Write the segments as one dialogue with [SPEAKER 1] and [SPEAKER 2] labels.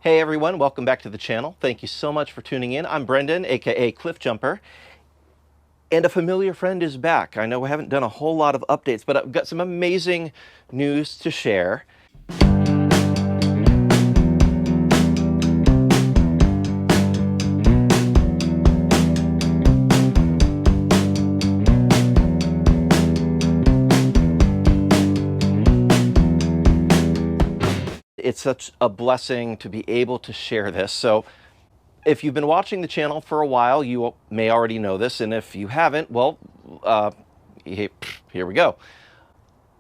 [SPEAKER 1] Hey everyone, welcome back to the channel. Thank you so much for tuning in. I'm Brendan, aka Cliff Jumper, and a familiar friend is back. I know I haven't done a whole lot of updates, but I've got some amazing news to share. It's such a blessing to be able to share this. So if you've been watching the channel for a while, you may already know this. And if you haven't, well, here we go.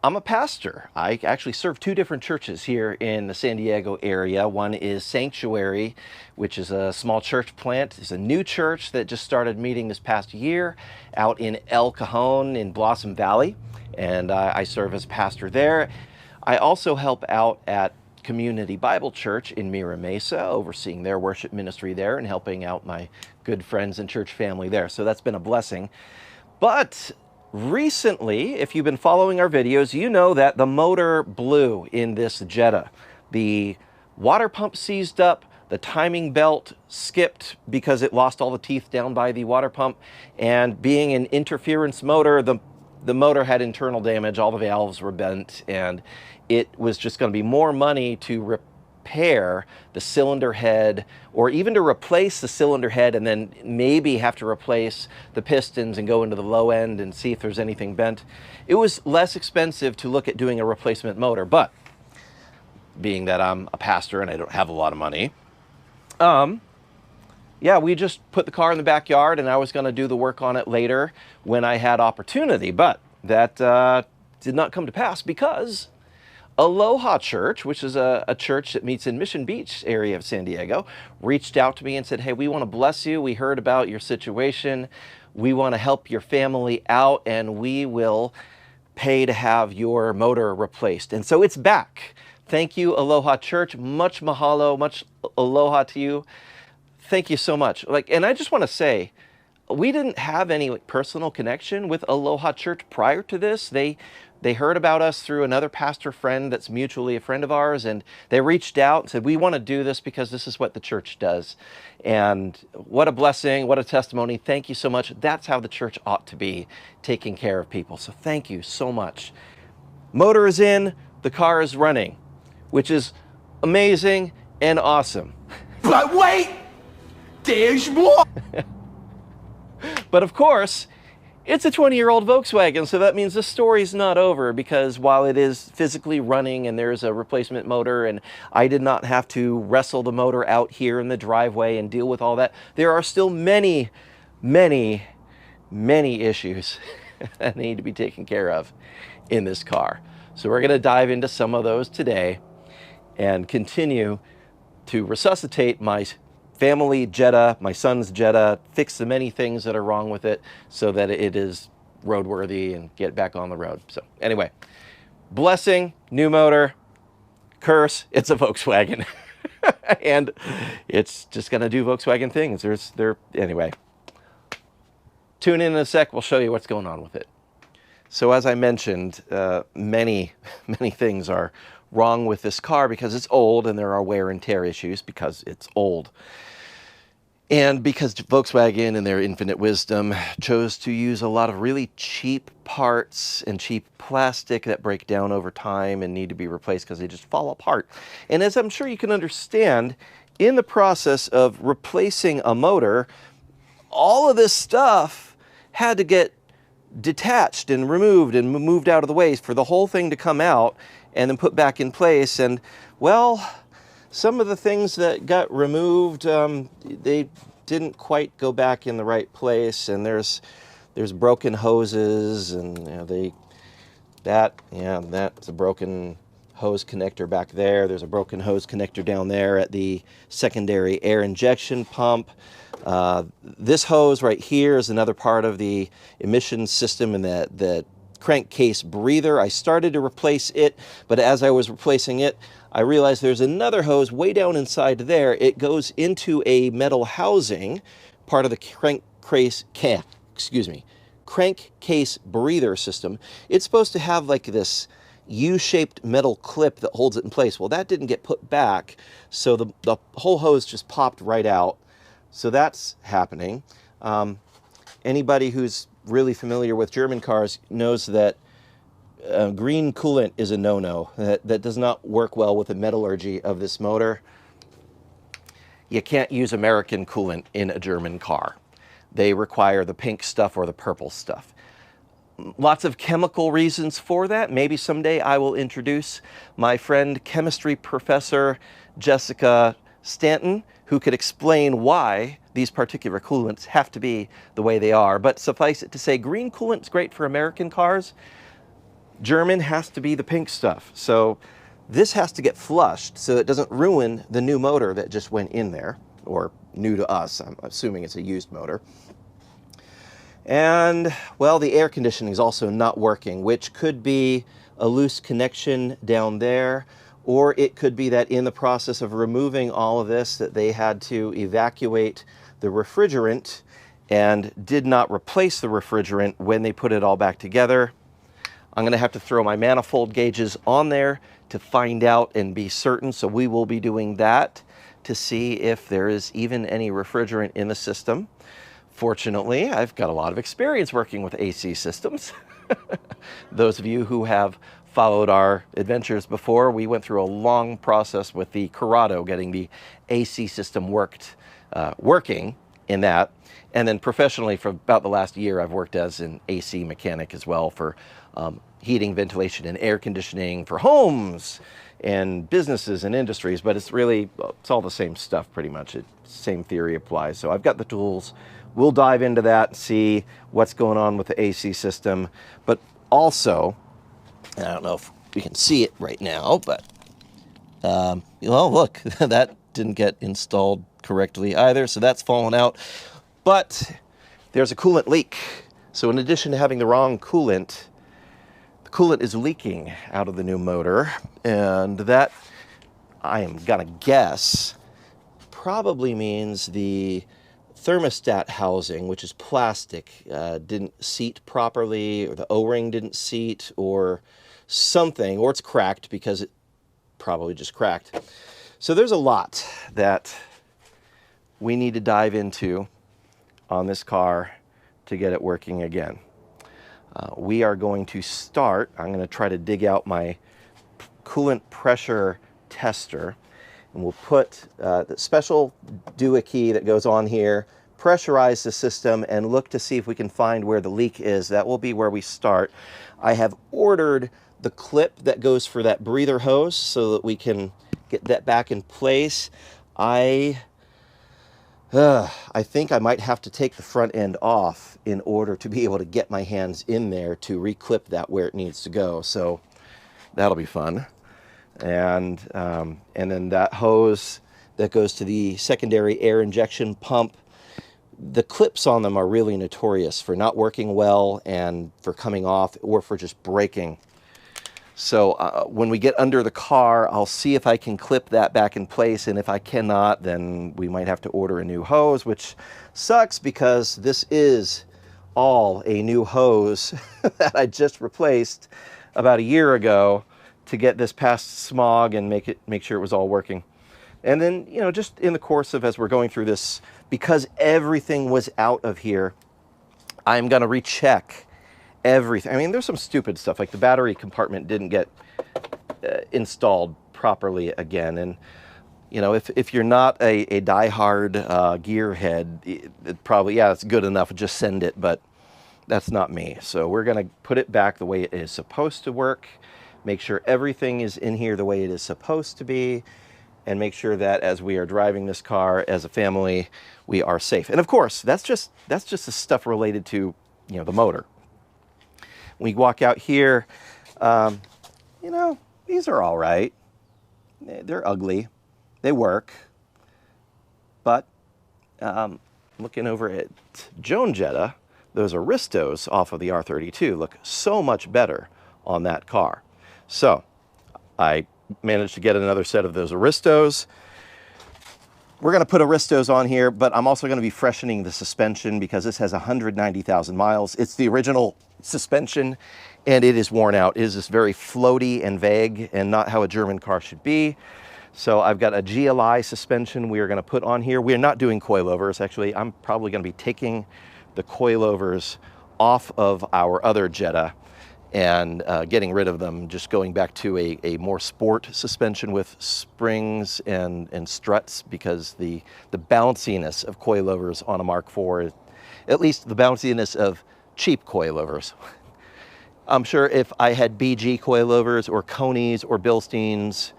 [SPEAKER 1] I'm a pastor. I actually serve two different churches here in the San Diego area. One is Sanctuary, which is a small church plant. It's a new church that just started meeting this past year out in El Cajon in Blossom Valley. And I serve as pastor there. I also help out at Community Bible Church in Mira Mesa, overseeing their worship ministry there and helping out my good friends and church family there. So that's been a blessing. But recently, if you've been following our videos, you know that the motor blew in this Jetta. The water pump seized up, the timing belt skipped because it lost all the teeth down by the water pump, and being an interference motor, the motor had internal damage, all the valves were bent, and it was just going to be more money to repair the cylinder head, or even to replace the cylinder head and then maybe have to replace the pistons and go into the low end and see if there's anything bent. It was less expensive to look at doing a replacement motor, but being that I'm a pastor and I don't have a lot of money, yeah, we just put the car in the backyard, and I was going to do the work on it later when I had opportunity, but that did not come to pass because Aloha Church, which is a church that meets in Mission Beach area of San Diego, reached out to me and said, hey, we want to bless you. We heard about your situation. We want to help your family out, and we will pay to have your motor replaced. And so it's back. Thank you, Aloha Church. Much mahalo, much aloha to you. Thank you so much. And I just want to say, we didn't have any personal connection with Aloha Church prior to this. They heard about us through another pastor friend that's mutually a friend of ours, and they reached out and said, we want to do this because this is what the church does. And what a blessing, what a testimony. Thank you so much. That's how the church ought to be, taking care of people. So thank you so much. Motor is in, the car is running, which is amazing and awesome.
[SPEAKER 2] But wait! There's more!
[SPEAKER 1] But of course, it's a 20-year-old Volkswagen, so that means the story's not over, because while it is physically running and there's a replacement motor, and I did not have to wrestle the motor out here in the driveway and deal with all that, there are still many, many, many issues that need to be taken care of in this car. So we're going to dive into some of those today and continue to resuscitate my family Jetta, my son's Jetta, fix the many things that are wrong with it so that it is roadworthy and get back on the road. So anyway, blessing, new motor, curse, it's a Volkswagen. And it's just going to do Volkswagen things. Anyway, tune in a sec. We'll show you what's going on with it. So as I mentioned, many things are wrong with this car because it's old, and there are wear and tear issues because it's old. And because Volkswagen, in their infinite wisdom, chose to use a lot of really cheap parts and cheap plastic that break down over time and need to be replaced because they just fall apart. And as I'm sure you can understand, in the process of replacing a motor, all of this stuff had to get detached and removed and moved out of the way for the whole thing to come out and then put back in place. And well, some of the things that got removed, they didn't quite go back in the right place, and there's broken hoses, and that's a broken hose connector back there. There's a broken hose connector down there at the secondary air injection pump. This hose right here is another part of the emission system in the crankcase breather. I started to replace it, but as I was replacing it, I realized there's another hose way down inside there. It goes into a metal housing, part of the crankcase breather system. It's supposed to have like this U-shaped metal clip that holds it in place. Well, that didn't get put back, so the whole hose just popped right out. So that's happening. Anybody who's really familiar with German cars knows that green coolant is a no-no. That does not work well with the metallurgy of this motor. You can't use American coolant in a German car. They require the pink stuff or the purple stuff. Lots of chemical reasons for that. Maybe someday I will introduce my friend chemistry professor Jessica Stanton, who could explain why these particular coolants have to be the way they are. But suffice it to say, green coolant is great for American cars. German has to be the pink stuff. So this has to get flushed so it doesn't ruin the new motor that just went in there, or new to us. I'm assuming it's a used motor. And, well, the air conditioning is also not working, which could be a loose connection down there, or it could be that in the process of removing all of this that they had to evacuate the refrigerant and did not replace the refrigerant when they put it all back together. I'm going to have to throw my manifold gauges on there to find out and be certain, so we will be doing that to see if there is even any refrigerant in the system. Fortunately, I've got a lot of experience working with AC systems. Those of you who have followed our adventures before, we went through a long process with the Corrado getting the AC system working in that. And then professionally, for about the last year, I've worked as an AC mechanic as well for heating, ventilation, and air conditioning for homes and businesses and industries. But it's all the same stuff pretty much. Same theory applies. So I've got the tools. We'll dive into that and see what's going on with the AC system. But also, I don't know if we can see it right now, but, well, look, that didn't get installed correctly either, so that's fallen out. But there's a coolant leak. So in addition to having the wrong coolant, the coolant is leaking out of the new motor, and that, I am gonna guess, probably means the thermostat housing, which is plastic, didn't seat properly, or the O-ring didn't seat, or something, or it's cracked because it probably just cracked. So there's a lot that we need to dive into on this car to get it working again. We are going to start, I'm going to try to dig out my coolant pressure tester, and we'll put the special doohickey that goes on here, pressurize the system, and look to see if we can find where the leak is. That will be where we start. I have ordered the clip that goes for that breather hose so that we can get that back in place. I think I might have to take the front end off in order to be able to get my hands in there to reclip that where it needs to go. So that'll be fun. And then that hose that goes to the secondary air injection pump, the clips on them are really notorious for not working well and for coming off or for just breaking. So when we get under the car, I'll see if I can clip that back in place, and if I cannot, then we might have to order a new hose, which sucks because this is all a new hose that I just replaced about a year ago to get this past smog and make sure it was all working. And then, you know, just in the course of as we're going through this, because everything was out of here, I'm going to recheck everything. I mean, there's some stupid stuff, like the battery compartment didn't get installed properly again. And, you know, if you're not a die-hard gearhead, it probably, yeah, it's good enough, just send it, but that's not me. So we're going to put it back the way it is supposed to work, make sure everything is in here the way it is supposed to be, and make sure that as we are driving this car as a family, we are safe. And of course, that's just the stuff related to, you know, the motor. We walk out here, you know, these are all right. They're ugly. They work. But looking over at Joan Jetta, those Aristos off of the R32 look so much better on that car. So I managed to get another set of those Aristos. We're going to put Aristos on here, but I'm also going to be freshening the suspension because this has 190,000 miles. It's the original suspension, and it is worn out. It is just very floaty and vague and not how a German car should be. So I've got a GLI suspension we are going to put on here. We are not doing coilovers. Actually, I'm probably going to be taking the coilovers off of our other Jetta and getting rid of them, just going back to a more sport suspension with springs and struts, because the bounciness of coilovers on a Mark IV, at least the bounciness of cheap coilovers. I'm sure if I had BG coilovers or Conies or Bilsteins,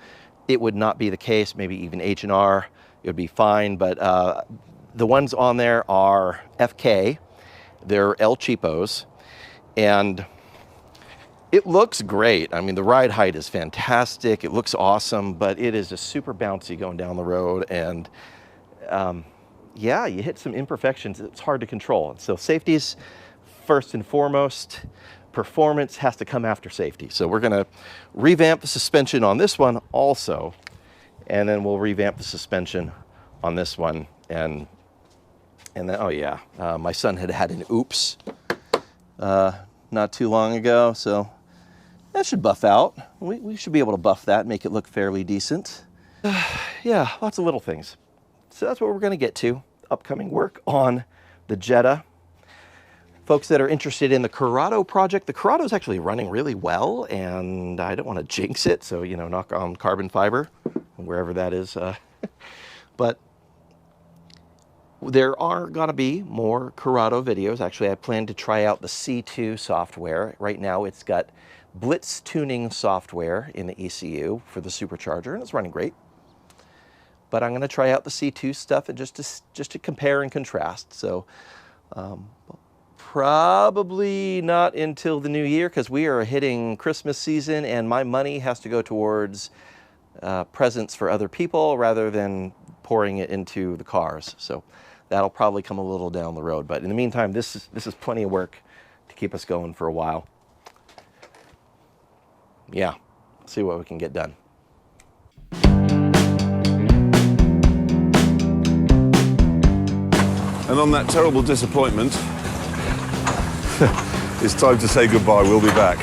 [SPEAKER 1] it would not be the case. Maybe even H&R, it would be fine. But the ones on there are FK. They're El Cheapos, and it looks great. I mean, the ride height is fantastic. It looks awesome, but it is just super bouncy going down the road. And yeah, you hit some imperfections. It's hard to control. So safety's first and foremost. Performance has to come after safety. So we're gonna revamp the suspension on this one also, and then we'll revamp the suspension on this one. And then, oh yeah, my son had an oops not too long ago, so that should buff out. We should be able to buff that, make it look fairly decent. Yeah, lots of little things. So that's what we're gonna get to. Upcoming work on the Jetta. Folks that are interested in the Corrado project, the Corrado is actually running really well, and I don't want to jinx it, so, you know, knock on carbon fiber, wherever that is. But there are going to be more Corrado videos. Actually, I plan to try out the C2 software. Right now, it's got blitz tuning software in the ECU for the supercharger, and it's running great. But I'm going to try out the C2 stuff and just to compare and contrast. So probably not until the new year, because we are hitting Christmas season, and my money has to go towards presents for other people rather than pouring it into the cars. So that'll probably come a little down the road. But in the meantime, this is plenty of work to keep us going for a while. Yeah, see what we can get done.
[SPEAKER 3] And on that terrible disappointment, it's time to say goodbye. We'll be back.